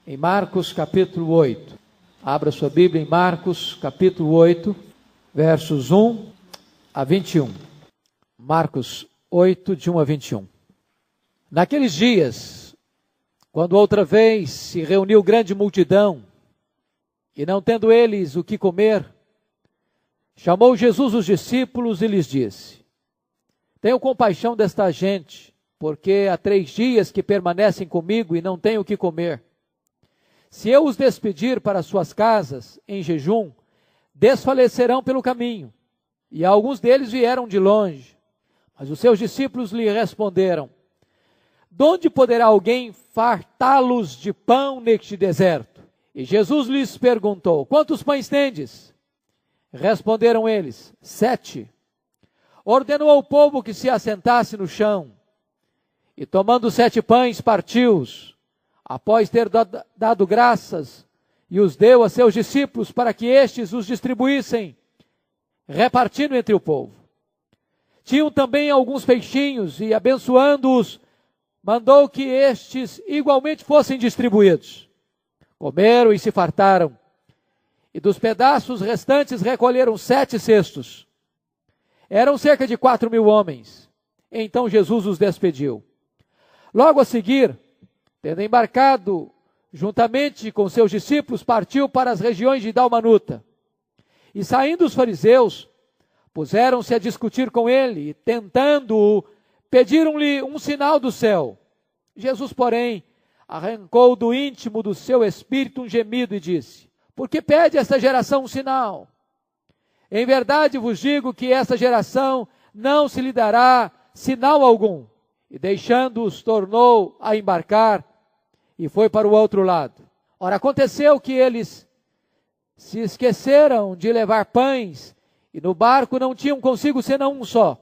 em Marcos capítulo 8. Abra sua Bíblia em Marcos capítulo 8, versos 1 a 21. Marcos 8, de 1 a 21. Naqueles dias, quando outra vez se reuniu grande multidão, e não tendo eles o que comer, chamou Jesus os discípulos e lhes disse: Tenho compaixão desta gente, porque há 3 dias que permanecem comigo e não têm o que comer. Se eu os despedir para suas casas em jejum, desfalecerão pelo caminho. E alguns deles vieram de longe. Mas os seus discípulos lhe responderam: De onde poderá alguém fartá-los de pão neste deserto? E Jesus lhes perguntou: Quantos pães tendes? Responderam eles: 7. Ordenou ao povo que se assentasse no chão. E tomando 7 pães, partiu-os, após ter dado graças, e os deu a seus discípulos para que estes os distribuíssem, repartindo entre o povo. Tinham também alguns peixinhos, e abençoando-os, mandou que estes igualmente fossem distribuídos. Comeram e se fartaram, e dos pedaços restantes recolheram 7 cestos. Eram cerca de 4.000 homens. Então Jesus os despediu. Logo a seguir, tendo embarcado juntamente com seus discípulos, partiu para as regiões de Dalmanuta. E saindo os fariseus, puseram-se a discutir com ele, e tentando-o, pediram-lhe um sinal do céu. Jesus, porém, arrancou do íntimo do seu espírito um gemido e disse: Por que pede esta geração um sinal? Em verdade vos digo que esta geração não se lhe dará sinal algum. E deixando-os, tornou a embarcar e foi para o outro lado. Ora, aconteceu que eles se esqueceram de levar pães, e no barco não tinham consigo senão um só.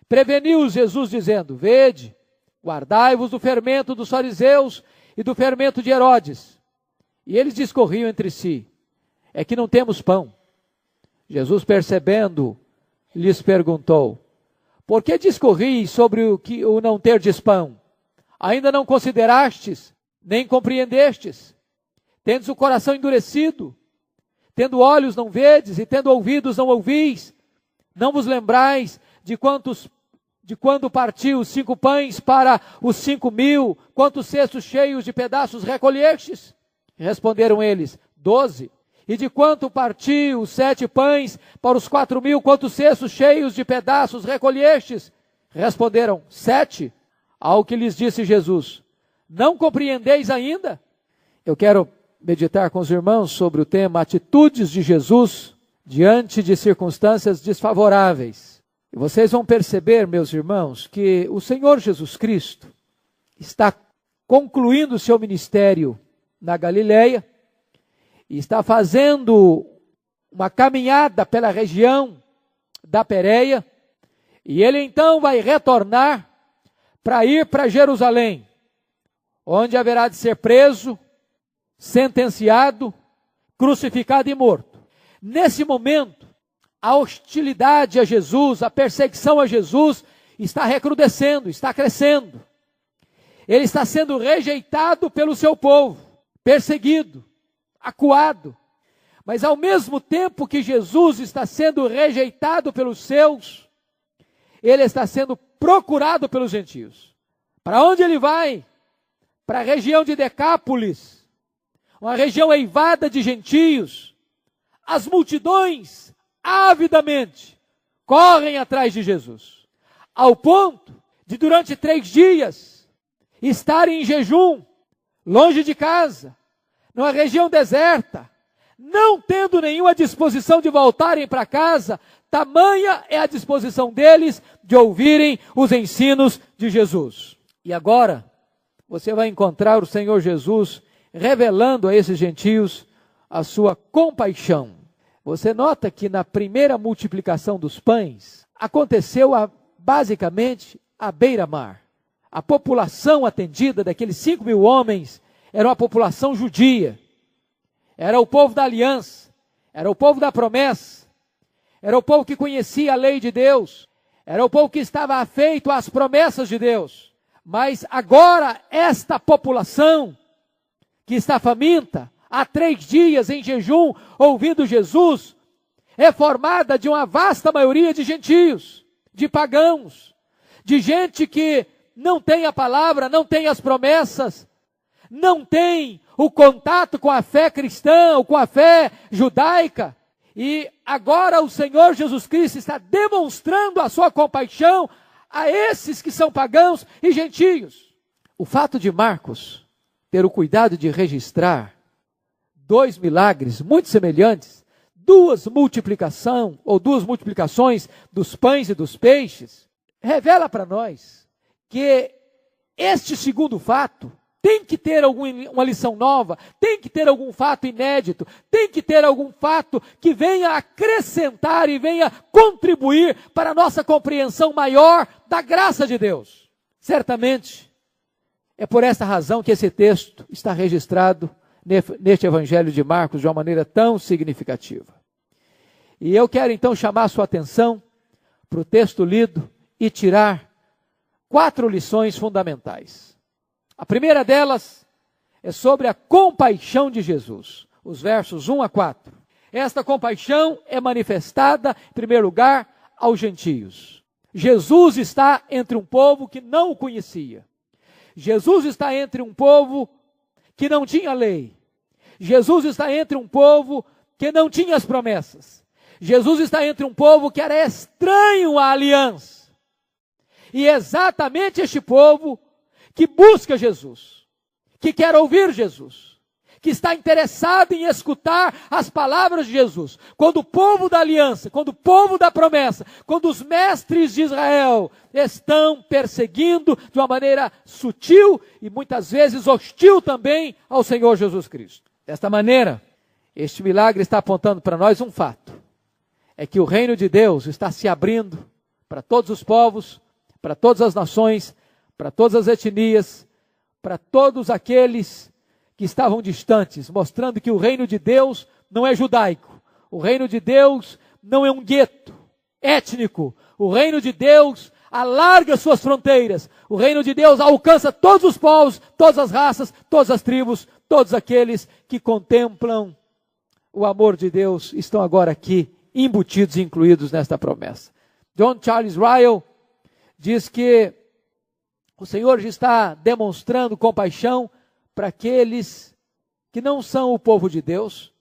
Preveniu-os Jesus, dizendo: Vede, guardai-vos do fermento dos fariseus e do fermento de Herodes. E eles discorriam entre si: É que não temos pão. Jesus, percebendo, lhes perguntou: Por que discorris sobre o não terdes pão? Ainda não considerastes, nem compreendestes? Tendes o coração endurecido? Tendo olhos não vedes, e tendo ouvidos não ouvis? Não vos lembrais de quando partiu os 5 pães para os 5.000, quantos cestos cheios de pedaços recolhestes? Responderam eles: 12. E de quanto partiu os 7 pães para os 4.000, quantos cestos cheios de pedaços recolhestes? Responderam: 7. Ao que lhes disse Jesus: Não compreendeis ainda? Eu quero meditar com os irmãos sobre o tema atitudes de Jesus diante de circunstâncias desfavoráveis. E vocês vão perceber, meus irmãos, que o Senhor Jesus Cristo está concluindo o seu ministério na Galileia, e está fazendo uma caminhada pela região da Pérea, e ele então vai retornar para ir para Jerusalém, onde haverá de ser preso, sentenciado, crucificado e morto. Nesse momento, a hostilidade a Jesus, a perseguição a Jesus está recrudescendo, está crescendo. Ele está sendo rejeitado pelo seu povo, perseguido, acuado. Mas ao mesmo tempo que Jesus está sendo rejeitado pelos seus, ele está sendo procurado pelos gentios. Para onde ele vai? Para a região de Decápolis, uma região eivada de gentios. As multidões, avidamente, correm atrás de Jesus, ao ponto de durante 3 dias estarem em jejum, longe de casa, numa região deserta, não tendo nenhuma disposição de voltarem para casa. Tamanha é a disposição deles de ouvirem os ensinos de Jesus. E agora, você vai encontrar o Senhor Jesus revelando a esses gentios a sua compaixão. Você nota que na primeira multiplicação dos pães, aconteceu basicamente à beira-mar. A população atendida daqueles 5.000 homens era uma população judia. Era o povo da aliança, era o povo da promessa, era o povo que conhecia a lei de Deus, era o povo que estava afeito às promessas de Deus. Mas agora esta população que está faminta, há 3 dias em jejum, ouvindo Jesus, é formada de uma vasta maioria de gentios, de pagãos, de gente que não tem a palavra, não tem as promessas, não tem o contato com a fé cristã, ou com a fé judaica. E agora o Senhor Jesus Cristo está demonstrando a sua compaixão a esses que são pagãos e gentios. O fato de Marcos ter o cuidado de registrar 2 milagres muito semelhantes, 2 multiplicações dos pães e dos peixes, revela para nós que este segundo fato tem que ter uma lição nova, tem que ter algum fato inédito, tem que ter algum fato que venha acrescentar e venha contribuir para a nossa compreensão maior da graça de Deus. Certamente, é por esta razão que esse texto está registrado neste Evangelho de Marcos de uma maneira tão significativa. E eu quero então chamar a sua atenção para o texto lido e tirar 4 lições fundamentais. A primeira delas é sobre a compaixão de Jesus, os versos 1 a 4. Esta compaixão é manifestada, em primeiro lugar, aos gentios. Jesus está entre um povo que não o conhecia. Jesus está entre um povo que não tinha lei. Jesus está entre um povo que não tinha as promessas. Jesus está entre um povo que era estranho à aliança. E é exatamente este povo que busca Jesus, que quer ouvir Jesus, que está interessado em escutar as palavras de Jesus. Quando o povo da aliança, quando o povo da promessa, quando os mestres de Israel estão perseguindo de uma maneira sutil e muitas vezes hostil também ao Senhor Jesus Cristo. Desta maneira, este milagre está apontando para nós um fato, é que o reino de Deus está se abrindo para todos os povos, para todas as nações, para todas as etnias, para todos aqueles que estavam distantes, mostrando que o reino de Deus não é judaico, o reino de Deus não é um gueto étnico, o reino de Deus alarga suas fronteiras, o reino de Deus alcança todos os povos, todas as raças, todas as tribos, todos aqueles que contemplam o amor de Deus estão agora aqui, embutidos e incluídos nesta promessa. John Charles Ryle diz que o Senhor já está demonstrando compaixão para aqueles que não são o povo de Deus,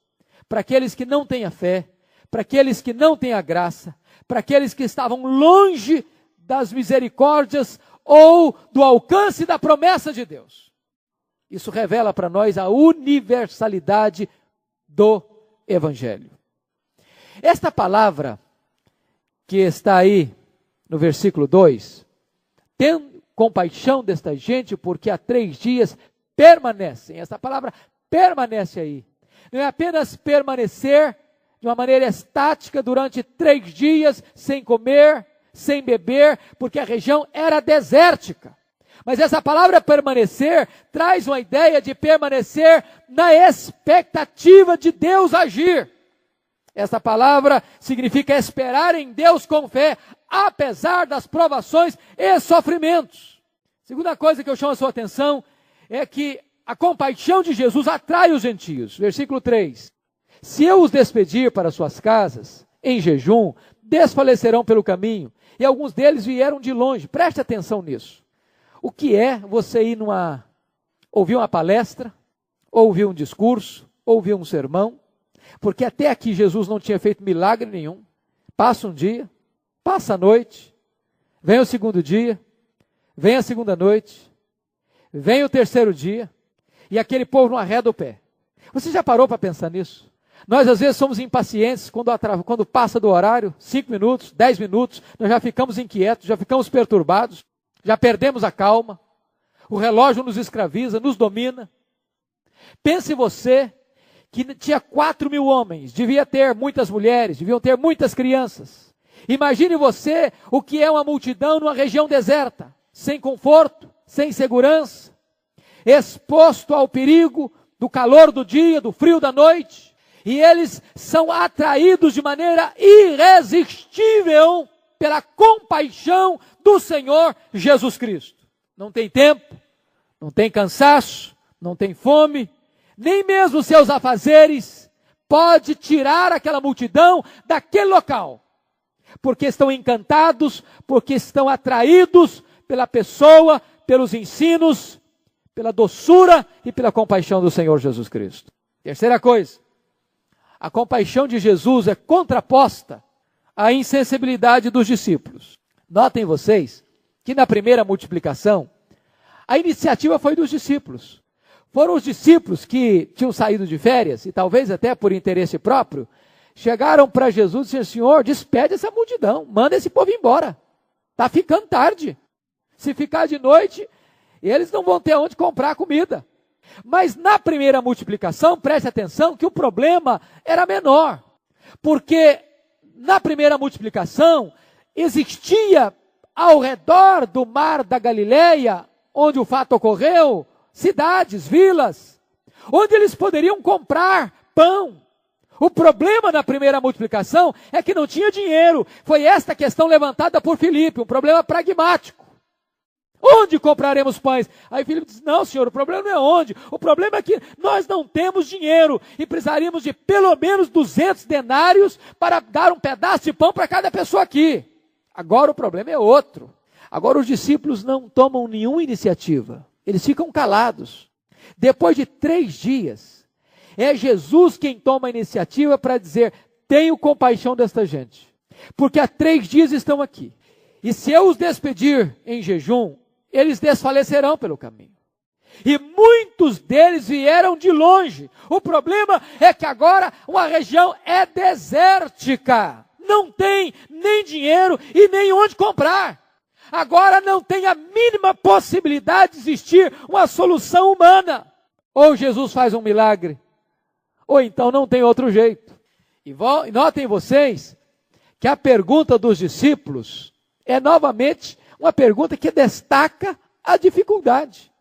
para aqueles que não têm a fé, para aqueles que não têm a graça, para aqueles que estavam longe das misericórdias ou do alcance da promessa de Deus. Isso revela para nós a universalidade do Evangelho. Esta palavra que está aí no versículo 2, tendo compaixão desta gente, porque há 3 dias permanecem. Essa palavra permanece aí. Não é apenas permanecer de uma maneira estática durante 3 dias, sem comer, sem beber, porque a região era desértica. Mas essa palavra permanecer traz uma ideia de permanecer na expectativa de Deus agir. Essa palavra significa esperar em Deus com fé, apesar das provações e sofrimentos. Segunda coisa que eu chamo a sua atenção é que a compaixão de Jesus atrai os gentios. Versículo 3. Se eu os despedir para suas casas, em jejum, desfalecerão pelo caminho, e alguns deles vieram de longe. Preste atenção nisso. O que é você ir ouvir uma palestra, ouvir um discurso, ouvir um sermão? Porque até aqui Jesus não tinha feito milagre nenhum. Passa um dia, passa a noite, vem o segundo dia, vem a segunda noite, vem o terceiro dia, e aquele povo não arreda o pé. Você já parou para pensar nisso? Nós às vezes somos impacientes quando passa do horário, 5 minutos, 10 minutos, nós já ficamos inquietos, já ficamos perturbados, já perdemos a calma, o relógio nos escraviza, nos domina. Pense você que tinha 4.000 homens, devia ter muitas mulheres, deviam ter muitas crianças. Imagine você o que é uma multidão numa região deserta, sem conforto, sem segurança, exposto ao perigo do calor do dia, do frio da noite, e eles são atraídos de maneira irresistível pela compaixão do Senhor Jesus Cristo. Não tem tempo, não tem cansaço, não tem fome, nem mesmo seus afazeres pode tirar aquela multidão daquele local, porque estão encantados, porque estão atraídos pela pessoa, pelos ensinos, pela doçura e pela compaixão do Senhor Jesus Cristo. Terceira coisa, a compaixão de Jesus é contraposta à insensibilidade dos discípulos. Notem vocês que na primeira multiplicação, a iniciativa foi dos discípulos. Foram os discípulos que tinham saído de férias, e talvez até por interesse próprio, chegaram para Jesus e disseram: Senhor, despede essa multidão, manda esse povo embora. Está ficando tarde. Se ficar de noite, eles não vão ter onde comprar comida. Mas na primeira multiplicação, preste atenção que o problema era menor. Porque na primeira multiplicação, existia ao redor do mar da Galileia, onde o fato ocorreu, cidades, vilas, onde eles poderiam comprar pão. O problema na primeira multiplicação é que não tinha dinheiro. Foi esta questão levantada por Filipe, um problema pragmático. Onde compraremos pães? Aí Filipe diz: não, senhor, o problema não é onde. O problema é que nós não temos dinheiro e precisaríamos de pelo menos 200 denários para dar um pedaço de pão para cada pessoa aqui. Agora o problema é outro. Agora os discípulos não tomam nenhuma iniciativa. Eles ficam calados. Depois de 3 dias, é Jesus quem toma a iniciativa para dizer: tenho compaixão desta gente, porque há 3 dias estão aqui. E se eu os despedir em jejum, eles desfalecerão pelo caminho. E muitos deles vieram de longe. O problema é que agora uma região é desértica. Não tem nem dinheiro e nem onde comprar. Agora não tem a mínima possibilidade de existir uma solução humana. Ou Jesus faz um milagre, ou então não tem outro jeito. E notem vocês que a pergunta dos discípulos é novamente uma pergunta que destaca a dificuldade.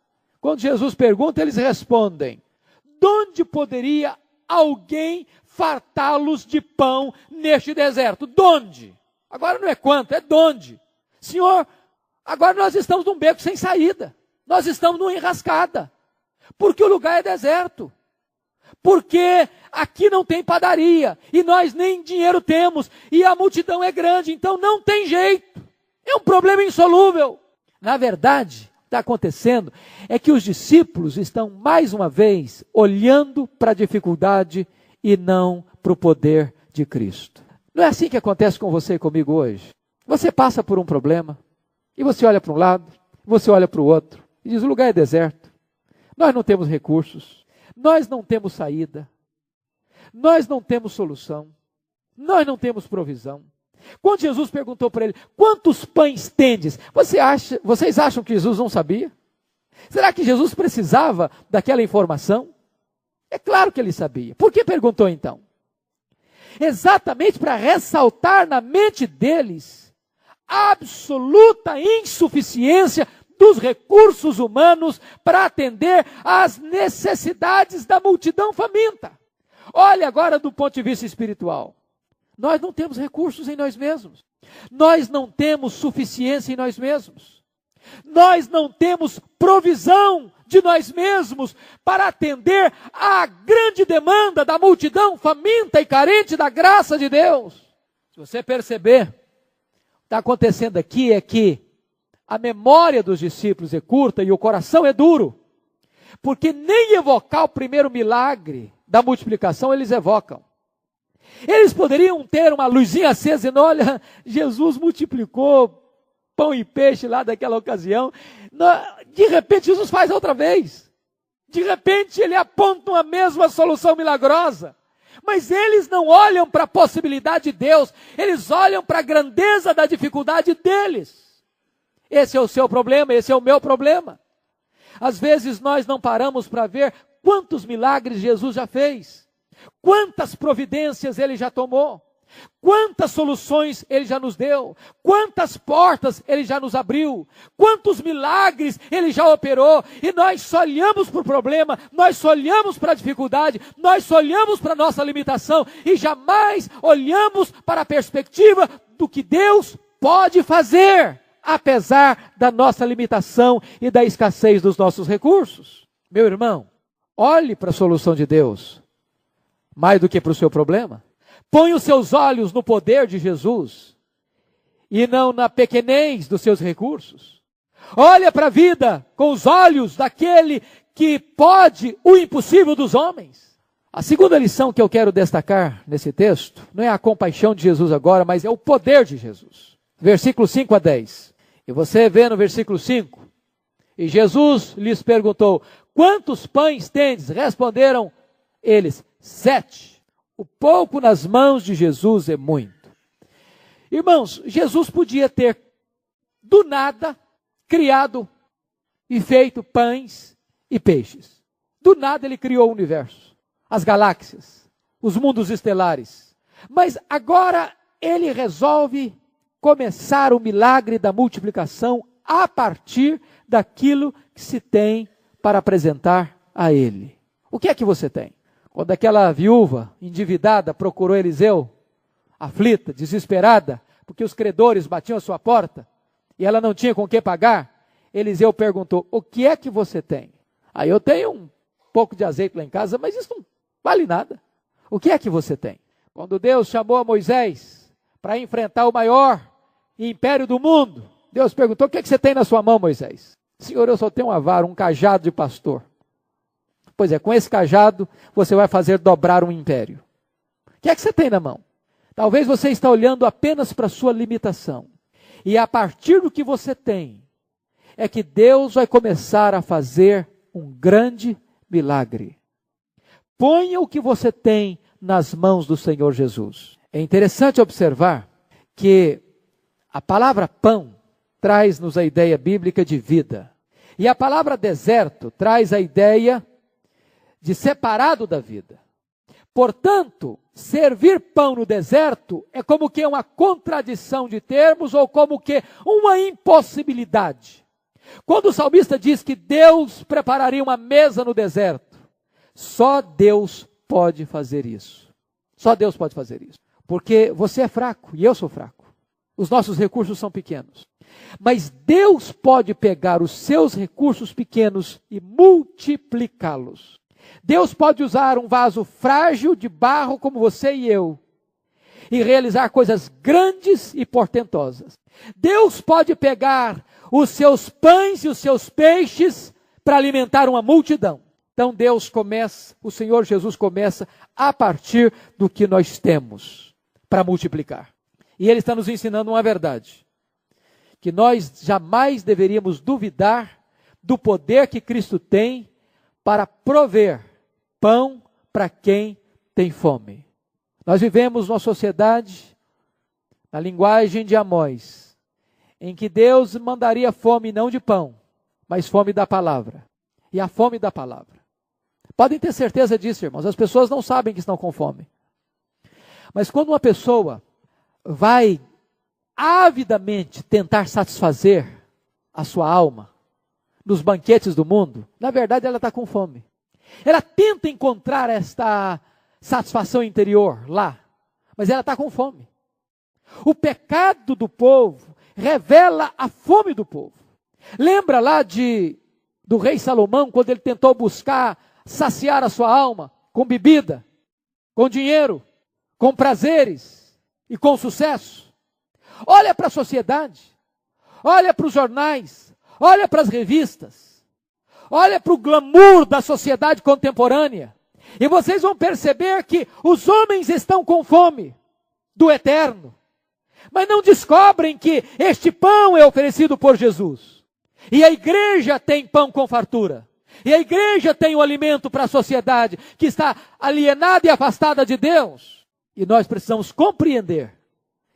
Quando Jesus pergunta, eles respondem: de onde poderia alguém fartá-los de pão neste deserto? De onde? Agora não é quanto, é de onde. Senhor, agora nós estamos num beco sem saída. Nós estamos numa enrascada. Porque o lugar é deserto. Porque aqui não tem padaria. E nós nem dinheiro temos. E a multidão é grande, então não tem jeito. É um problema insolúvel. Na verdade, o que está acontecendo é que os discípulos estão mais uma vez olhando para a dificuldade e não para o poder de Cristo. Não é assim que acontece com você e comigo hoje? Você passa por um problema e você olha para um lado, você olha para o outro e diz: o lugar é deserto, nós não temos recursos, nós não temos saída, nós não temos solução, nós não temos provisão. Quando Jesus perguntou para ele: quantos pães tendes? Vocês acham que Jesus não sabia? Será que Jesus precisava daquela informação? É claro que ele sabia. Por que perguntou então? Exatamente para ressaltar na mente deles a absoluta insuficiência dos recursos humanos para atender às necessidades da multidão faminta. Olhe agora do ponto de vista espiritual. Nós não temos recursos em nós mesmos. Nós não temos suficiência em nós mesmos. Nós não temos provisão de nós mesmos para atender à grande demanda da multidão faminta e carente da graça de Deus. Se você perceber, o que está acontecendo aqui é que a memória dos discípulos é curta e o coração é duro. Porque nem evocar o primeiro milagre da multiplicação eles evocam. Eles poderiam ter uma luzinha acesa dizendo: olha, Jesus multiplicou pão e peixe lá daquela ocasião. De repente Jesus faz outra vez. De repente ele aponta uma mesma solução milagrosa. Mas eles não olham para a possibilidade de Deus. Eles olham para a grandeza da dificuldade deles. Esse é o seu problema, esse é o meu problema. Às vezes nós não paramos para ver quantos milagres Jesus já fez. Quantas providências ele já tomou, quantas soluções ele já nos deu, quantas portas ele já nos abriu, quantos milagres ele já operou, e nós só olhamos para o problema, nós só olhamos para a dificuldade, nós só olhamos para a nossa limitação, e jamais olhamos para a perspectiva do que Deus pode fazer, apesar da nossa limitação e da escassez dos nossos recursos. Meu irmão, Olhe para a solução de Deus, mais do que para o seu problema. Põe os seus olhos no poder de Jesus e não na pequenez dos seus recursos. Olha para a vida com os olhos daquele que pode o impossível dos homens. A segunda lição que eu quero destacar nesse texto não é a compaixão de Jesus agora, mas é o poder de Jesus. Versículo 5 a 10. E você vê no versículo 5, e Jesus lhes perguntou: quantos pães tendes? Responderam eles: 7. O pouco nas mãos de Jesus é muito. Irmãos, Jesus podia ter, do nada, criado e feito pães e peixes. Do nada ele criou o universo, as galáxias, os mundos estelares. Mas agora ele resolve começar o milagre da multiplicação a partir daquilo que se tem para apresentar a ele. O que é que você tem? Quando aquela viúva endividada procurou Eliseu, aflita, desesperada, porque os credores batiam a sua porta e ela não tinha com o que pagar, Eliseu perguntou: o que é que você tem? Aí eu tenho um pouco de azeite lá em casa, mas isso não vale nada. O que é que você tem? Quando Deus chamou a Moisés para enfrentar o maior império do mundo, Deus perguntou: o que é que você tem na sua mão, Moisés? Senhor, eu só tenho uma vara, um cajado de pastor. Pois é, com esse cajado você vai fazer dobrar um império. O que é que você tem na mão? Talvez você está olhando apenas para a sua limitação. E a partir do que você tem, é que Deus vai começar a fazer um grande milagre. Ponha o que você tem nas mãos do Senhor Jesus. É interessante observar que a palavra pão traz-nos a ideia bíblica de vida. E a palavra deserto traz a ideia de separado da vida. Portanto, servir pão no deserto é como que uma contradição de termos ou como que uma impossibilidade. Quando o salmista diz que Deus prepararia uma mesa no deserto, só Deus pode fazer isso. Só Deus pode fazer isso. Porque você é fraco e eu sou fraco. Os nossos recursos são pequenos. Mas Deus pode pegar os seus recursos pequenos e multiplicá-los. Deus pode usar um vaso frágil de barro como você e eu e realizar coisas grandes e portentosas. Deus pode pegar os seus pães e os seus peixes para alimentar uma multidão. Então Deus começa, o Senhor Jesus começa a partir do que nós temos para multiplicar. E Ele está nos ensinando uma verdade, que nós jamais deveríamos duvidar do poder que Cristo tem para prover pão para quem tem fome. Nós vivemos numa sociedade, na linguagem de Amós, em que Deus mandaria fome não de pão, mas fome da palavra. E a fome da palavra. Podem ter certeza disso, irmãos. As pessoas não sabem que estão com fome. Mas quando uma pessoa vai avidamente tentar satisfazer a sua alma nos banquetes do mundo, na verdade ela está com fome. Ela tenta encontrar esta satisfação interior lá, mas ela está com fome. O pecado do povo revela a fome do povo. Lembra lá do rei Salomão, quando ele tentou buscar saciar a sua alma com bebida, com dinheiro, com prazeres e com sucesso? Olha para a sociedade, olha para os jornais, olha para as revistas, olha para o glamour da sociedade contemporânea, e vocês vão perceber que os homens estão com fome do eterno, mas não descobrem que este pão é oferecido por Jesus. E a igreja tem pão com fartura. E a igreja tem o alimento para a sociedade que está alienada e afastada de Deus. E nós precisamos compreender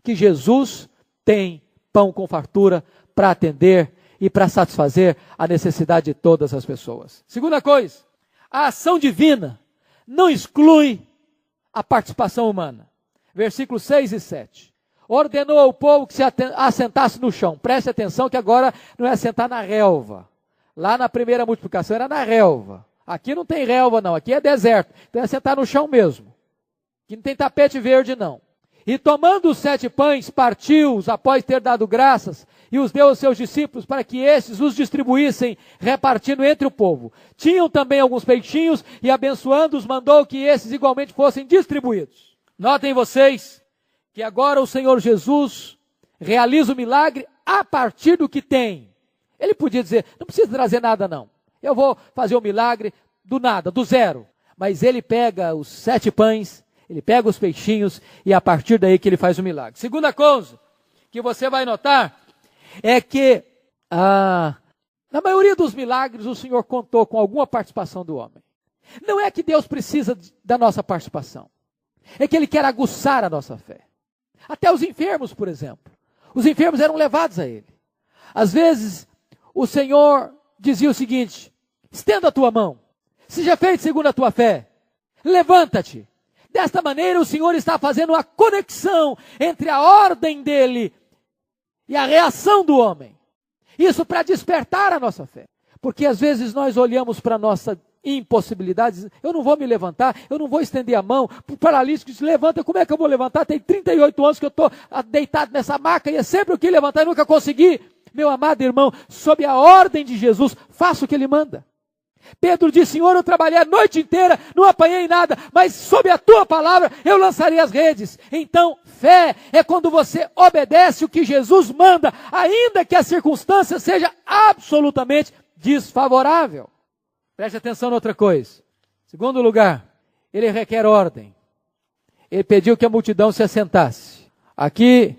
que Jesus tem pão com fartura para atender e para satisfazer a necessidade de todas as pessoas. Segunda coisa, a ação divina não exclui a participação humana. Versículos 6 e 7. Ordenou ao povo que se assentasse no chão. Preste atenção que agora não é assentar na relva. Lá na primeira multiplicação era na relva. Aqui não tem relva não, aqui é deserto. Então é assentar no chão mesmo. Aqui não tem tapete verde não. E tomando os 7 pães, partiu-os após ter dado graças, e os deu aos seus discípulos para que esses os distribuíssem, repartindo entre o povo. Tinham também alguns peixinhos, e abençoando-os, mandou que esses igualmente fossem distribuídos. Notem vocês que agora o Senhor Jesus realiza o milagre a partir do que tem. Ele podia dizer, não precisa trazer nada não. Eu vou fazer o milagre do nada, do zero. Mas ele pega os 7 pães, ele pega os peixinhos, e é a partir daí que ele faz o milagre. Segunda coisa que você vai notar é que na maioria dos milagres o Senhor contou com alguma participação do homem. Não é que Deus precisa da nossa participação. É que Ele quer aguçar a nossa fé. Até os enfermos, por exemplo. Os enfermos eram levados a Ele. Às vezes, o Senhor dizia o seguinte: estenda a tua mão, seja feito segundo a tua fé, levanta-te. Desta maneira, o Senhor está fazendo uma conexão entre a ordem dEle e a reação do homem. Isso para despertar a nossa fé. Porque às vezes nós olhamos para a nossa impossibilidade, eu não vou me levantar, eu não vou estender a mão, para o paralítico se levanta, como é que eu vou levantar? Tem 38 anos que eu estou deitado nessa maca e é sempre o que levantar e nunca consegui. Meu amado irmão, sob a ordem de Jesus, faça o que Ele manda. Pedro disse, Senhor, eu trabalhei a noite inteira, não apanhei nada, mas sob a tua palavra eu lançarei as redes. Então, fé é quando você obedece o que Jesus manda, ainda que a circunstância seja absolutamente desfavorável. Preste atenção em outra coisa. Segundo lugar, ele requer ordem. Ele pediu que a multidão se assentasse. Aqui,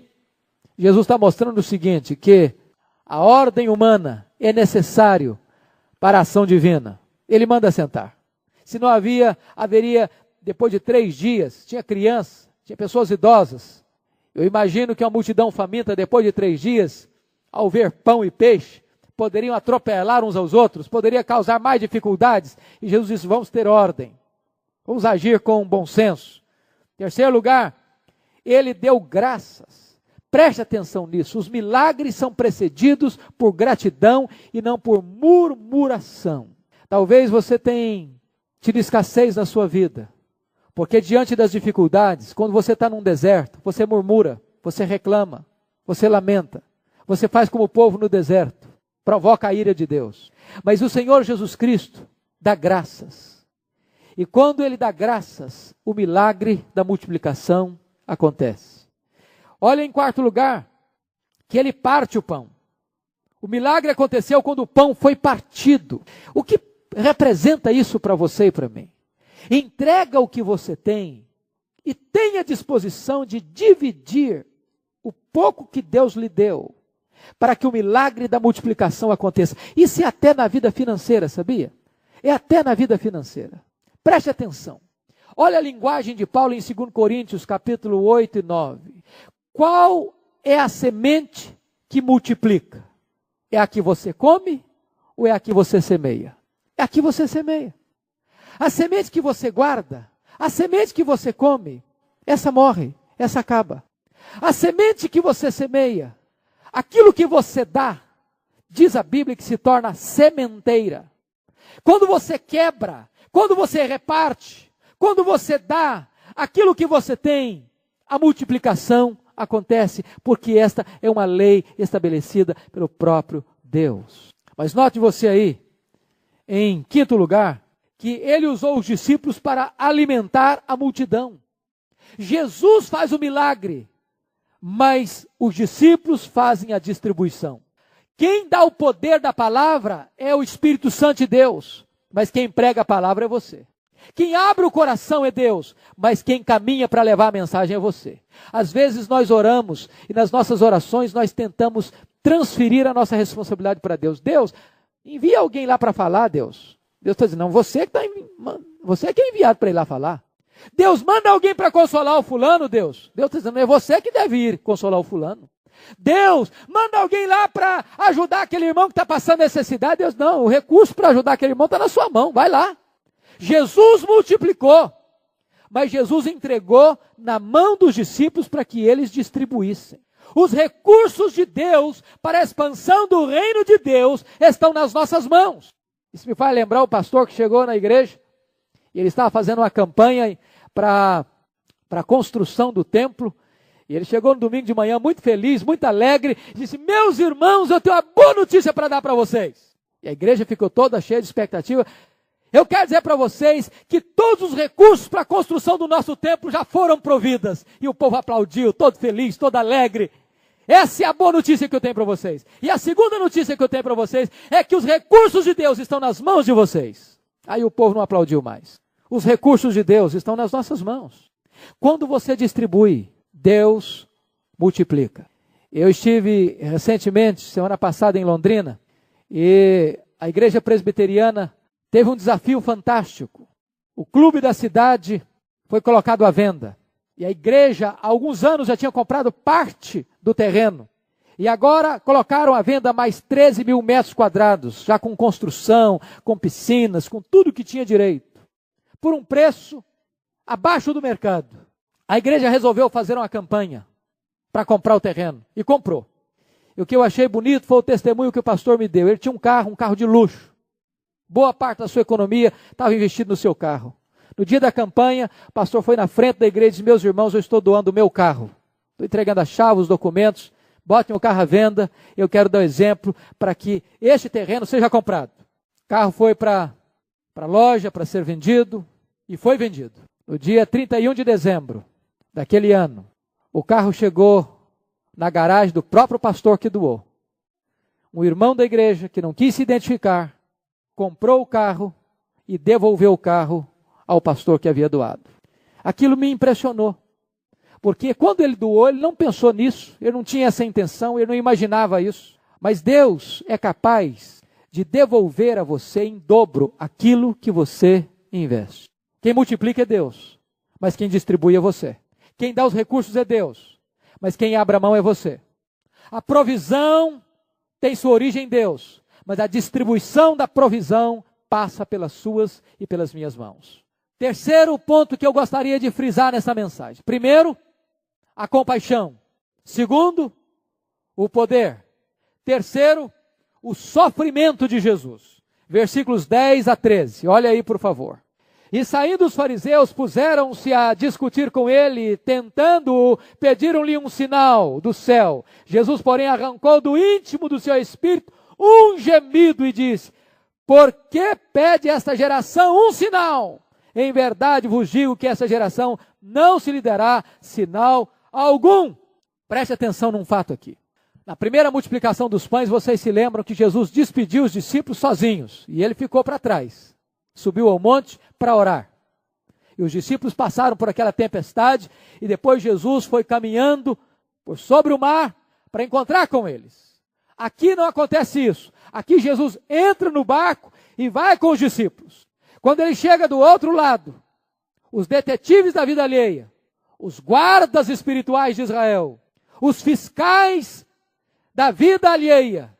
Jesus está mostrando o seguinte, que a ordem humana é necessário para a ação divina. Ele manda sentar. Se não haveria, depois de 3 dias, tinha criança, tinha pessoas idosas. Eu imagino que uma multidão faminta, depois de 3 dias, ao ver pão e peixe, poderiam atropelar uns aos outros, poderia causar mais dificuldades. E Jesus disse, vamos ter ordem. Vamos agir com bom senso. Terceiro lugar, ele deu graças. Preste atenção nisso. Os milagres são precedidos por gratidão e não por murmuração. Talvez você tenha tido escassez na sua vida. Porque diante das dificuldades, quando você está num deserto, você murmura, você reclama, você lamenta. Você faz como o povo no deserto. Provoca a ira de Deus. Mas o Senhor Jesus Cristo dá graças. E quando Ele dá graças, o milagre da multiplicação acontece. Olha em quarto lugar, que Ele parte o pão. O milagre aconteceu quando o pão foi partido. O que representa isso para você e para mim? Entrega o que você tem e tenha disposição de dividir o pouco que Deus lhe deu, para que o milagre da multiplicação aconteça. Isso é até na vida financeira, sabia? É até na vida financeira. Preste atenção. Olha a linguagem de Paulo em 2 Coríntios, capítulo 8 e 9. Qual é a semente que multiplica? É a que você come ou é a que você semeia? É a que você semeia. A semente que você guarda, a semente que você come, essa morre, essa acaba. A semente que você semeia, aquilo que você dá, diz a Bíblia que se torna sementeira. Quando você quebra, quando você reparte, quando você dá aquilo que você tem, a multiplicação acontece, porque esta é uma lei estabelecida pelo próprio Deus. Mas note você aí, em quinto lugar, que ele usou os discípulos para alimentar a multidão. Jesus faz o milagre, mas os discípulos fazem a distribuição. Quem dá o poder da palavra é o Espírito Santo de Deus, mas quem prega a palavra é você. Quem abre o coração é Deus, mas quem caminha para levar a mensagem é você. Às vezes nós oramos e nas nossas orações nós tentamos transferir a nossa responsabilidade para Deus. Deus, envia alguém lá para falar, Deus. Deus está dizendo, não, você que é enviado para ir lá falar. Deus, manda alguém para consolar o fulano, Deus. Deus está dizendo, é você que deve ir consolar o fulano. Deus, manda alguém lá para ajudar aquele irmão que está passando necessidade. Deus, não, o recurso para ajudar aquele irmão está na sua mão, vai lá. Jesus multiplicou, mas Jesus entregou na mão dos discípulos para que eles distribuíssem. Os recursos de Deus para a expansão do reino de Deus estão nas nossas mãos. Isso me faz lembrar o pastor que chegou na igreja e ele estava fazendo uma campanha para a construção do templo E ele chegou no domingo de manhã muito feliz, muito alegre, e disse: meus irmãos, eu tenho uma boa notícia para dar para vocês. E a igreja ficou toda cheia de expectativa. Eu quero dizer para vocês que todos os recursos para a construção do nosso templo já foram providas. E o povo aplaudiu, todo feliz, todo alegre. Essa é a boa notícia que eu tenho para vocês. E a segunda notícia que eu tenho para vocês é que os recursos de Deus estão nas mãos de vocês. Aí o povo não aplaudiu mais. Os recursos de Deus estão nas nossas mãos. Quando você distribui, Deus multiplica. Eu estive recentemente, semana passada, em Londrina, e a igreja presbiteriana teve um desafio fantástico. O clube da cidade foi colocado à venda. E a igreja, há alguns anos, já tinha comprado parte do terreno. E agora colocaram à venda mais 13 mil metros quadrados, já com construção, com piscinas, com tudo que tinha direito. Por um preço abaixo do mercado. A igreja resolveu fazer uma campanha para comprar o terreno. E comprou. E o que eu achei bonito foi o testemunho que o pastor me deu. Ele tinha um carro de luxo. Boa parte da sua economia estava investida no seu carro. No dia da campanha, o pastor foi na frente da igreja e disse: meus irmãos, eu estou doando o meu carro. Estou entregando a chave, os documentos, botem o carro à venda. Eu quero dar um exemplo para que este terreno seja comprado. O carro foi para a loja para ser vendido e foi vendido. No dia 31 de dezembro daquele ano, o carro chegou na garagem do próprio pastor que doou. Um irmão da igreja que não quis se identificar, comprou o carro e devolveu o carro ao pastor que havia doado. Aquilo me impressionou, porque quando ele doou, ele não pensou nisso, ele não tinha essa intenção, ele não imaginava isso. Mas Deus é capaz de devolver a você em dobro aquilo que você investe. Quem multiplica é Deus, mas quem distribui é você. Quem dá os recursos é Deus, mas quem abre a mão é você. A provisão tem sua origem em Deus, mas a distribuição da provisão passa pelas suas e pelas minhas mãos. Terceiro ponto que eu gostaria de frisar nessa mensagem. Primeiro, a compaixão. Segundo, o poder. Terceiro, o sofrimento de Jesus. Versículos 10 a 13. Olha aí, por favor. E saindo os fariseus, puseram-se a discutir com ele, tentando-o, pediram-lhe um sinal do céu. Jesus, porém, arrancou do íntimo do seu espírito um gemido e disse: por que pede esta geração um sinal? Em verdade vos digo que essa geração não se lhe dará sinal algum. Preste atenção num fato aqui. Na primeira multiplicação dos pães, vocês se lembram que Jesus despediu os discípulos sozinhos. E ele ficou para trás. Subiu ao monte para orar. E os discípulos passaram por aquela tempestade. E depois Jesus foi caminhando por sobre o mar para encontrar com eles. Aqui não acontece isso. Aqui Jesus entra no barco e vai com os discípulos. Quando ele chega do outro lado, os detetives da vida alheia, os guardas espirituais de Israel, os fiscais da vida alheia,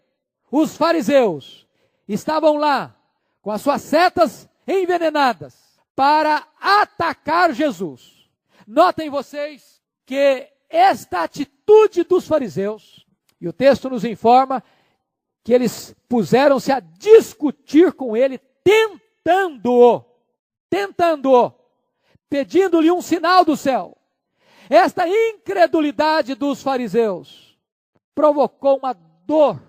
os fariseus, estavam lá com as suas setas envenenadas para atacar Jesus. Notem vocês que esta atitude dos fariseus, e o texto nos informa que eles puseram-se a discutir com ele, tentando-o, pedindo-lhe um sinal do céu. Esta incredulidade dos fariseus provocou uma dor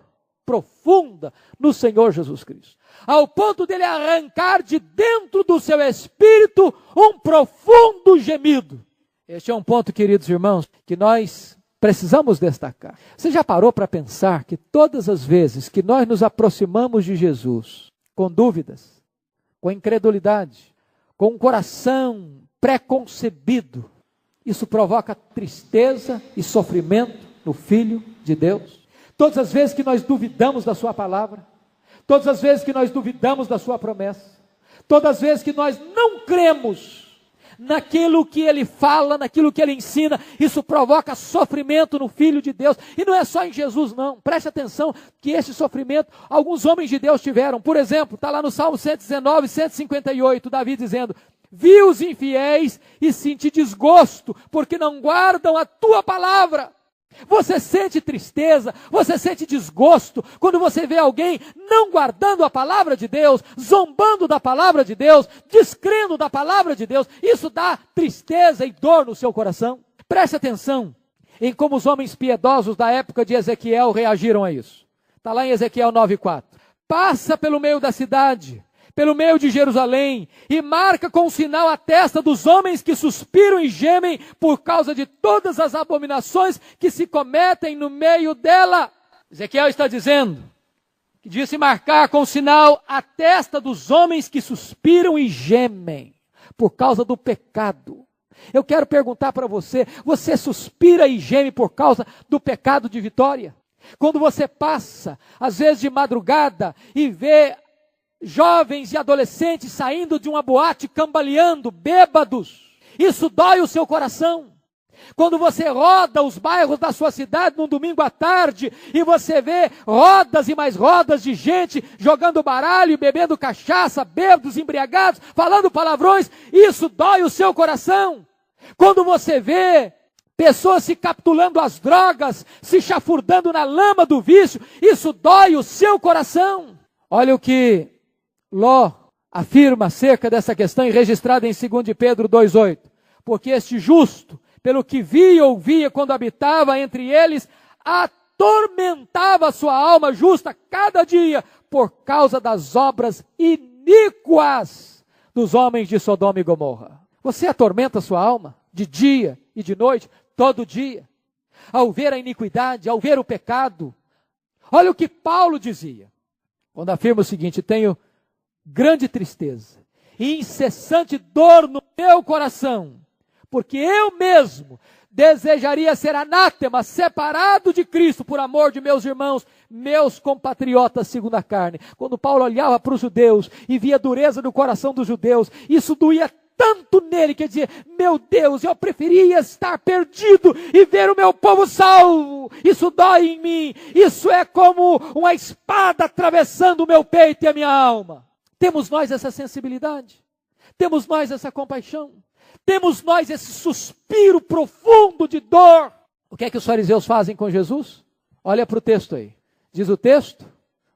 profunda no Senhor Jesus Cristo, ao ponto dele arrancar de dentro do seu espírito um profundo gemido. Este é um ponto, queridos irmãos, que nós precisamos destacar. Você já parou para pensar que todas as vezes que nós nos aproximamos de Jesus com dúvidas, com incredulidade, com um coração preconcebido, isso provoca tristeza e sofrimento no Filho de Deus? Todas as vezes que nós duvidamos da sua palavra, todas as vezes que nós duvidamos da sua promessa, todas as vezes que nós não cremos naquilo que ele fala, naquilo que ele ensina, isso provoca sofrimento no Filho de Deus. E não é só em Jesus não, preste atenção que esse sofrimento alguns homens de Deus tiveram. Por exemplo, está lá no Salmo 119, 158, Davi dizendo: vi os infiéis e senti desgosto, porque não guardam a tua palavra. Você sente tristeza, você sente desgosto quando você vê alguém não guardando a palavra de Deus, zombando da palavra de Deus, descrendo da palavra de Deus. Isso dá tristeza e dor no seu coração. Preste atenção em como os homens piedosos da época de Ezequiel reagiram a isso. Está lá em Ezequiel 9:4. Passa pelo meio da cidade, pelo meio de Jerusalém, e marca com um sinal a testa dos homens que suspiram e gemem por causa de todas as abominações que se cometem no meio dela. Ezequiel está dizendo que disse marcar com sinal a testa dos homens que suspiram e gemem por causa do pecado. Eu quero perguntar para você, você suspira e geme por causa do pecado de Vitória? Quando você passa, às vezes de madrugada, e vê jovens e adolescentes saindo de uma boate cambaleando, bêbados, isso dói o seu coração. Quando você roda os bairros da sua cidade num domingo à tarde e você vê rodas e mais rodas de gente jogando baralho, bebendo cachaça, bêbados, embriagados, falando palavrões, isso dói o seu coração. Quando você vê pessoas se capitulando às drogas, se chafurdando na lama do vício, isso dói o seu coração. Olha o que Ló afirma acerca dessa questão, registrada em 2 Pedro 2,8. Porque este justo, pelo que via e ouvia quando habitava entre eles, atormentava a sua alma justa cada dia, por causa das obras iníquas dos homens de Sodoma e Gomorra. Você atormenta a sua alma de dia e de noite, todo dia, ao ver a iniquidade, ao ver o pecado. Olha o que Paulo dizia, quando afirma o seguinte: tenho grande tristeza e incessante dor no meu coração, porque eu mesmo desejaria ser anátema, separado de Cristo por amor de meus irmãos, meus compatriotas segundo a carne. Quando Paulo olhava para os judeus e via a dureza do coração dos judeus, isso doía tanto nele, que dizia: meu Deus, eu preferia estar perdido e ver o meu povo salvo. Isso dói em mim, isso é como uma espada atravessando o meu peito e a minha alma. Temos nós essa sensibilidade? Temos nós essa compaixão? Temos nós esse suspiro profundo de dor? O que é que os fariseus fazem com Jesus? Olha para o texto aí. Diz o texto,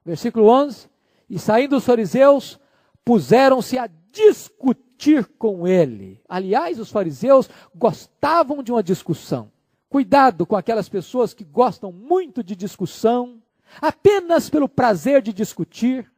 versículo 11: e saindo os fariseus, puseram-se a discutir com ele. Aliás, os fariseus gostavam de uma discussão. Cuidado com aquelas pessoas que gostam muito de discussão, apenas pelo prazer de discutir,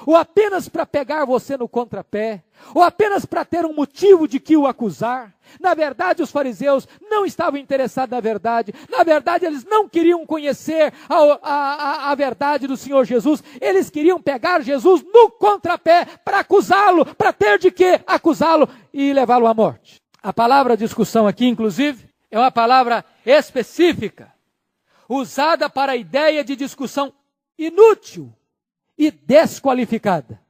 ou apenas para pegar você no contrapé, ou apenas para ter um motivo de que o acusar. Na verdade, os fariseus não estavam interessados na verdade. Na verdade, eles não queriam conhecer a verdade do Senhor Jesus. Eles queriam pegar Jesus no contrapé para acusá-lo, para ter de que acusá-lo e levá-lo à morte. A palavra discussão aqui, inclusive, é uma palavra específica, usada para a ideia de discussão inútil e desqualificada.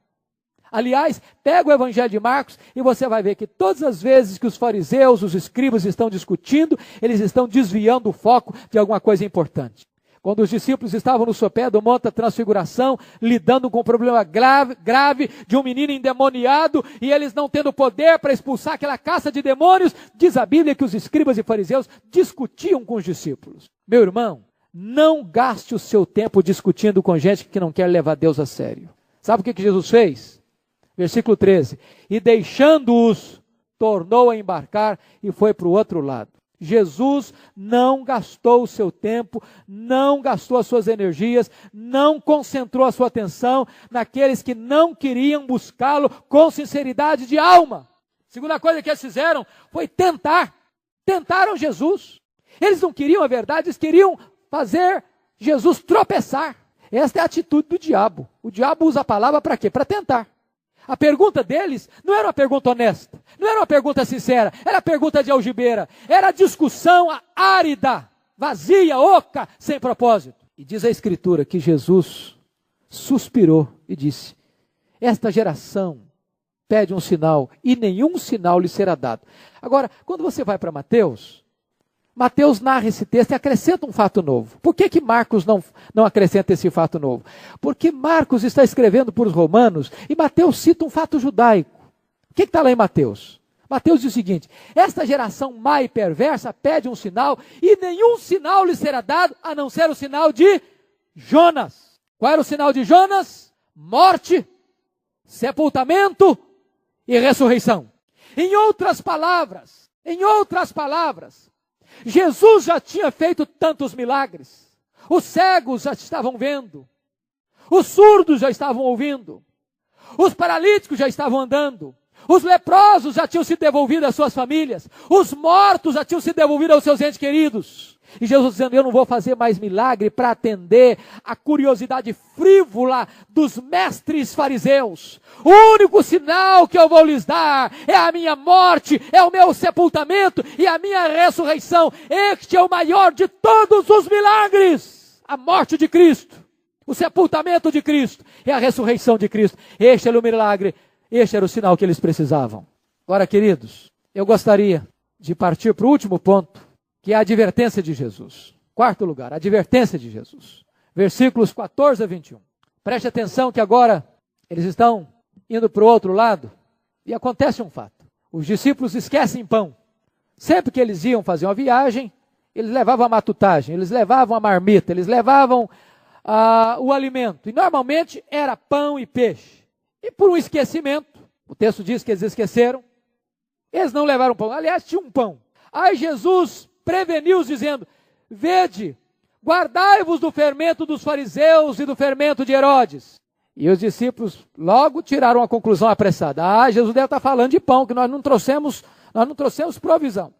Aliás, pega o Evangelho de Marcos e você vai ver que todas as vezes que os fariseus, os escribas estão discutindo, eles estão desviando o foco de alguma coisa importante. Quando os discípulos estavam no sopé do Monte da Transfiguração, lidando com um problema grave de um menino endemoniado, e eles não tendo poder para expulsar aquela caça de demônios, diz a Bíblia que os escribas e fariseus discutiam com os discípulos. Meu irmão, não gaste o seu tempo discutindo com gente que não quer levar Deus a sério. Sabe o que Jesus fez? Versículo 13. E deixando-os, tornou a embarcar e foi para o outro lado. Jesus não gastou o seu tempo, não gastou as suas energias, não concentrou a sua atenção naqueles que não queriam buscá-lo com sinceridade de alma. A segunda coisa que eles fizeram foi tentar. Tentaram Jesus. Eles não queriam a verdade, eles queriam fazer Jesus tropeçar. Esta é a atitude do diabo. O diabo usa a palavra para quê? Para tentar. A pergunta deles não era uma pergunta honesta, não era uma pergunta sincera, era pergunta de algibeira, era discussão árida, vazia, oca, sem propósito. E diz a Escritura que Jesus suspirou e disse: esta geração pede um sinal e nenhum sinal lhe será dado. Agora, quando você vai para Mateus narra esse texto e acrescenta um fato novo. Por que Marcos não acrescenta esse fato novo? Porque Marcos está escrevendo para os romanos e Mateus cita um fato judaico. O que está lá em Mateus? Mateus diz o seguinte: esta geração má e perversa pede um sinal e nenhum sinal lhe será dado a não ser o sinal de Jonas. Qual era o sinal de Jonas? Morte, sepultamento e ressurreição. Em outras palavras, Jesus já tinha feito tantos milagres. Os cegos já estavam vendo. Os surdos já estavam ouvindo. Os paralíticos já estavam andando. Os leprosos já tinham sido devolvidos às suas famílias. Os mortos já tinham sido devolvidos aos seus entes queridos. E Jesus dizendo, eu não vou fazer mais milagre para atender a curiosidade frívola dos mestres fariseus. O único sinal que eu vou lhes dar é a minha morte, é o meu sepultamento e a minha ressurreição. Este é o maior de todos os milagres. A morte de Cristo, o sepultamento de Cristo e a ressurreição de Cristo. Este era o milagre, este era o sinal que eles precisavam. Agora, queridos, eu gostaria de partir para o último ponto, que é a advertência de Jesus. Quarto lugar, a advertência de Jesus. Versículos 14 a 21. Preste atenção que agora eles estão indo para o outro lado e acontece um fato. Os discípulos esquecem pão. Sempre que eles iam fazer uma viagem, eles levavam a matutagem, eles levavam a marmita, eles levavam o alimento. E normalmente era pão e peixe. E por um esquecimento, o texto diz que eles esqueceram, eles não levaram pão. Aliás, tinha um pão. Aí Jesus preveniu-os dizendo, vede, guardai-vos do fermento dos fariseus e do fermento de Herodes. E os discípulos logo tiraram a conclusão apressada. Jesus deve estar falando de pão, que nós não trouxemos provisão.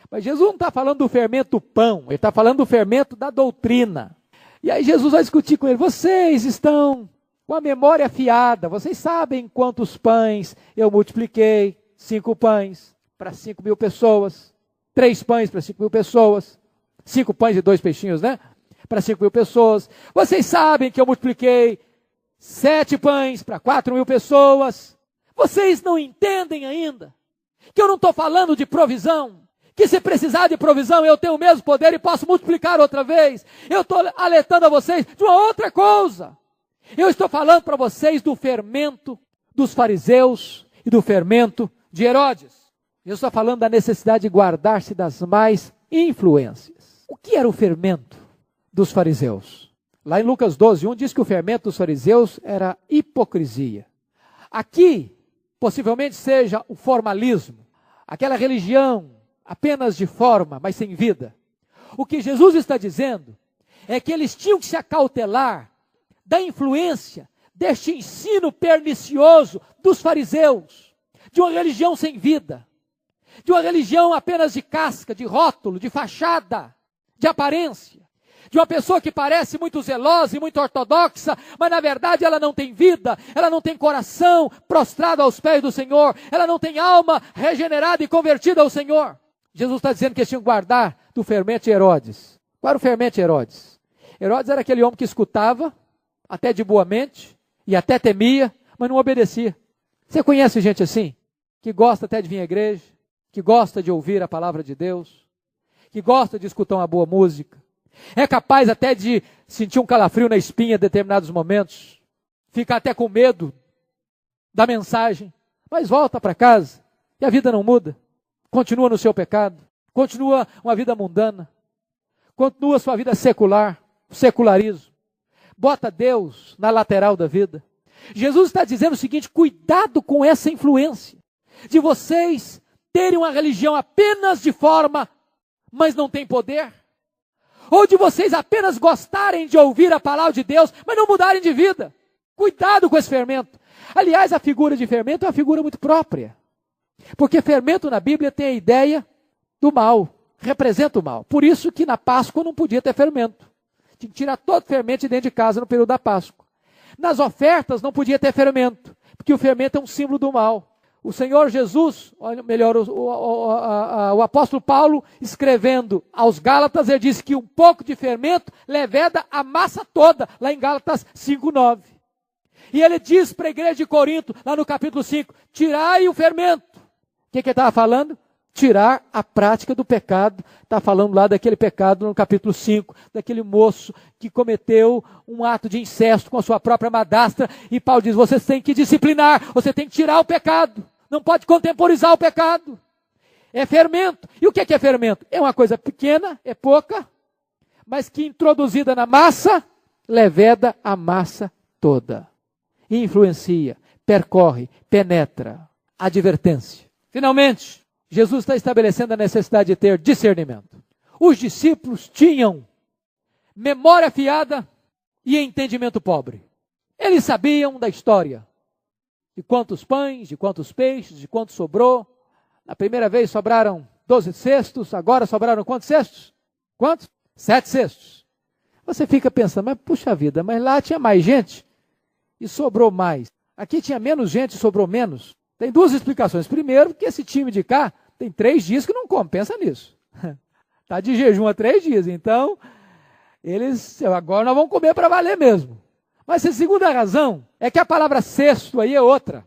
Mas Jesus não está falando do fermento do pão, ele está falando do fermento da doutrina. E aí Jesus vai discutir com ele, vocês estão com a memória afiada, vocês sabem quantos pães eu multipliquei, 5 pães para 5.000 pessoas. 3 pães para 5.000 pessoas, 5 pães e 2 peixinhos, né? Para 5.000 pessoas. Vocês sabem que eu multipliquei 7 pães para 4.000 pessoas. Vocês não entendem ainda que eu não estou falando de provisão, que se precisar de provisão eu tenho o mesmo poder e posso multiplicar outra vez. Eu estou alertando a vocês de uma outra coisa. Eu estou falando para vocês do fermento dos fariseus e do fermento de Herodes. Jesus está falando da necessidade de guardar-se das más influências. O que era o fermento dos fariseus? Lá em Lucas 12:1 diz que o fermento dos fariseus era hipocrisia. Aqui, possivelmente seja o formalismo, aquela religião apenas de forma, mas sem vida. O que Jesus está dizendo é que eles tinham que se acautelar da influência deste ensino pernicioso dos fariseus, de uma religião sem vida. De uma religião apenas de casca, de rótulo, de fachada, de aparência. De uma pessoa que parece muito zelosa e muito ortodoxa, mas na verdade ela não tem vida, ela não tem coração prostrado aos pés do Senhor, ela não tem alma regenerada e convertida ao Senhor. Jesus está dizendo que eles tinham que guardar do fermento de Herodes. Qual era o fermento de Herodes? Herodes era aquele homem que escutava, até de boa mente, e até temia, mas não obedecia. Você conhece gente assim? Que gosta até de vir à igreja, que gosta de ouvir a palavra de Deus, que gosta de escutar uma boa música, é capaz até de sentir um calafrio na espinha em determinados momentos, ficar até com medo da mensagem, mas volta para casa e a vida não muda, continua no seu pecado, continua uma vida mundana, continua sua vida secular, secularismo, bota Deus na lateral da vida. Jesus está dizendo o seguinte, cuidado com essa influência, de vocês terem uma religião apenas de forma, mas não tem poder. Ou de vocês apenas gostarem de ouvir a palavra de Deus, mas não mudarem de vida. Cuidado com esse fermento. Aliás, a figura de fermento é uma figura muito própria. Porque fermento na Bíblia tem a ideia do mal, representa o mal. Por isso que na Páscoa não podia ter fermento. Tinha que tirar todo o fermento de dentro de casa no período da Páscoa. Nas ofertas não podia ter fermento, porque o fermento é um símbolo do mal. O Senhor Jesus, melhor, o apóstolo Paulo, escrevendo aos Gálatas, ele disse que um pouco de fermento leveda a massa toda, lá em Gálatas 5:9. E ele diz para a igreja de Corinto, lá no capítulo 5, tirai o fermento. O que ele estava falando? Tirar a prática do pecado. Está falando lá daquele pecado no capítulo 5, daquele moço que cometeu um ato de incesto com a sua própria madrasta. E Paulo diz, você tem que disciplinar, você tem que tirar o pecado. Não pode contemporizar o pecado. É fermento. E o que é fermento? É uma coisa pequena, é pouca, mas que introduzida na massa, leveda a massa toda. E influencia, percorre, penetra. Advertência. Finalmente, Jesus está estabelecendo a necessidade de ter discernimento. os discípulos tinham memória afiada e entendimento pobre. Eles sabiam da história, de quantos pães, de quantos peixes, de quanto sobrou. Na primeira vez sobraram 12 cestos, agora sobraram quantos cestos? Quantos? 7 cestos. Você fica pensando, mas puxa vida, mas lá tinha mais gente e sobrou mais. Aqui tinha menos gente e sobrou menos. Tem duas explicações. Primeiro, que esse time de cá tem 3 dias que não come, pensa nisso. Está de jejum há 3 dias, então agora nós vamos comer para valer mesmo. Mas a segunda razão é que a palavra cesto aí é outra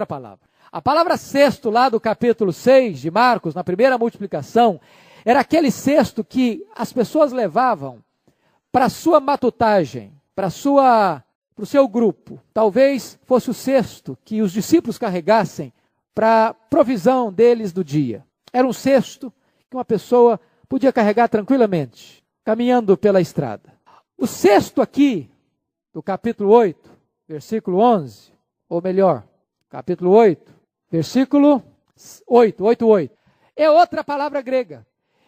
palavra. A palavra cesto lá do capítulo 6 de Marcos, na primeira multiplicação, era aquele cesto que as pessoas levavam para a sua matutagem, para o seu grupo. Talvez fosse o cesto que os discípulos carregassem para a provisão deles do dia. Era um cesto que uma pessoa podia carregar tranquilamente, caminhando pela estrada. O cesto aqui, do capítulo 8, versículo 11, ou melhor, capítulo 8, versículo 8, é outra palavra grega.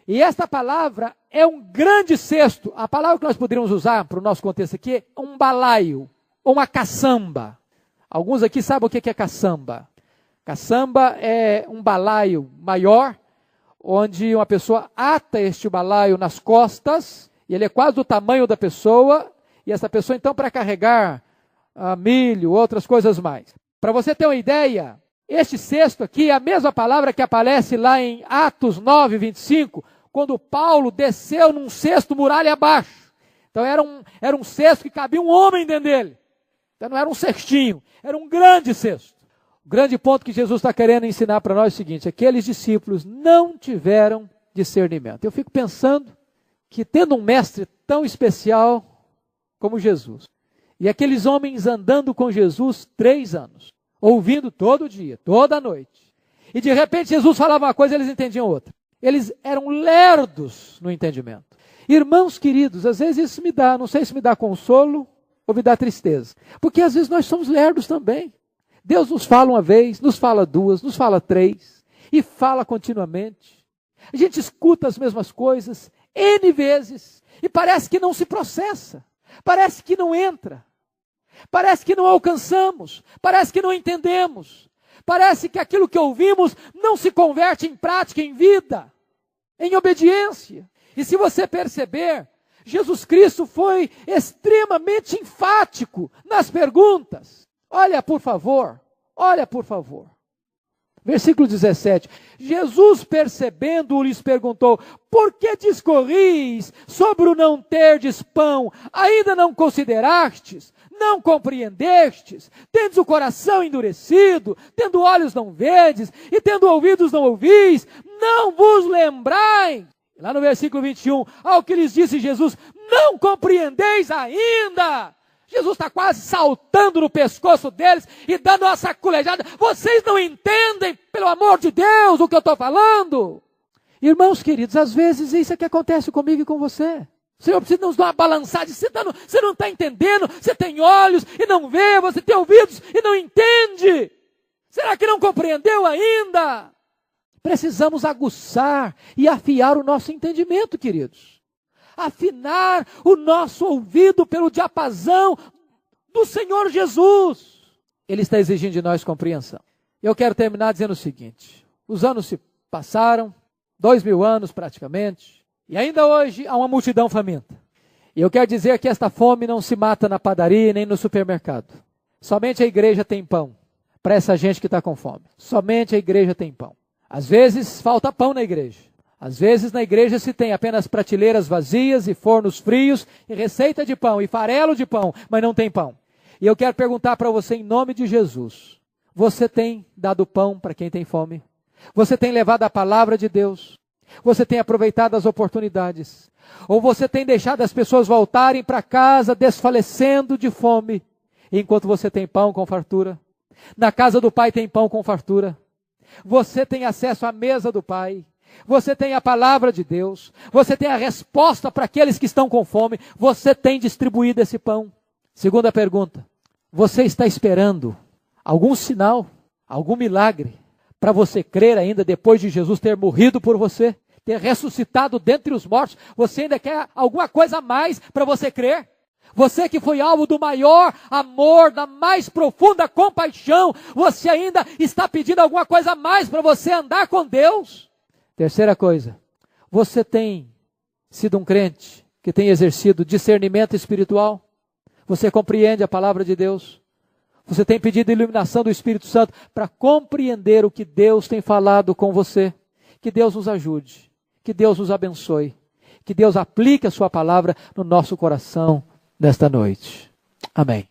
E esta palavra é um grande cesto. A palavra que nós poderíamos usar para o nosso contexto aqui é um balaio, ou uma caçamba. Alguns aqui sabem o que é caçamba. Caçamba é um balaio maior, onde uma pessoa ata este balaio nas costas, e ele é quase do tamanho da pessoa, e essa pessoa então para carregar milho, outras coisas mais. Para você ter uma ideia, este cesto aqui é a mesma palavra que aparece lá em Atos 9, 25, quando Paulo desceu num cesto muralha abaixo. Então era um cesto que cabia um homem dentro dele. Então não era um cestinho, era um grande cesto. O grande ponto que Jesus está querendo ensinar para nós é o seguinte: aqueles discípulos não tiveram discernimento. Eu fico pensando que tendo um mestre tão especial como Jesus, e aqueles homens andando com Jesus 3 anos, ouvindo todo dia, toda noite, e de repente Jesus falava uma coisa e eles entendiam outra. Eles eram lerdos no entendimento. Irmãos queridos, às vezes isso me dá, não sei se me dá consolo ou me dá tristeza, porque às vezes nós somos lerdos também. Deus nos fala uma vez, nos fala 2, nos fala 3, e fala continuamente. A gente escuta as mesmas coisas N vezes, e parece que não se processa, parece que não entra, parece que não alcançamos, parece que não entendemos, parece que aquilo que ouvimos não se converte em prática, em vida, em obediência. E se você perceber, Jesus Cristo foi extremamente enfático nas perguntas. Olha, por favor. Versículo 17. Jesus, percebendo, lhes perguntou: por que discorris sobre o não terdes pão? Ainda não considerastes? Não compreendestes? Tendes o coração endurecido? Tendo olhos não vedes? E tendo ouvidos não ouvis? Não vos lembrais? Lá no versículo 21, ao que lhes disse Jesus: não compreendeis ainda? Jesus está quase saltando no pescoço deles e dando uma saculejada. Vocês não entendem, pelo amor de Deus, o que eu estou falando? Irmãos queridos, às vezes isso é que acontece comigo e com você. O Senhor precisa nos dar uma balançada. Você não está entendendo, você tem olhos e não vê, você tem ouvidos e não entende. Será que não compreendeu ainda? Precisamos aguçar e afiar o nosso entendimento, queridos. Afinar o nosso ouvido pelo diapasão do Senhor Jesus. Ele está exigindo de nós compreensão. Eu quero terminar dizendo o seguinte: os anos se passaram, 2000 anos praticamente, e ainda hoje há uma multidão faminta. E eu quero dizer que esta fome não se mata na padaria nem no supermercado. Somente a igreja tem pão para essa gente que está com fome. Somente a igreja tem pão. Às vezes falta pão na igreja. Às vezes na igreja se tem apenas prateleiras vazias e fornos frios, e receita de pão e farelo de pão, mas não tem pão. E eu quero perguntar para você em nome de Jesus: você tem dado pão para quem tem fome? Você tem levado a palavra de Deus? Você tem aproveitado as oportunidades? Ou você tem deixado as pessoas voltarem para casa desfalecendo de fome, enquanto você tem pão com fartura? Na casa do Pai tem pão com fartura. Você tem acesso à mesa do Pai. Você tem a palavra de Deus, você tem a resposta para aqueles que estão com fome, você tem distribuído esse pão. Segunda pergunta: você está esperando algum sinal, algum milagre, para você crer ainda depois de Jesus ter morrido por você, ter ressuscitado dentre os mortos, você ainda quer alguma coisa a mais para você crer? Você que foi alvo do maior amor, da mais profunda compaixão, você ainda está pedindo alguma coisa a mais para você andar com Deus? Terceira coisa, você tem sido um crente que tem exercido discernimento espiritual? Você compreende a palavra de Deus? Você tem pedido iluminação do Espírito Santo para compreender o que Deus tem falado com você? Que Deus nos ajude, que Deus nos abençoe, que Deus aplique a sua palavra no nosso coração nesta noite. Amém.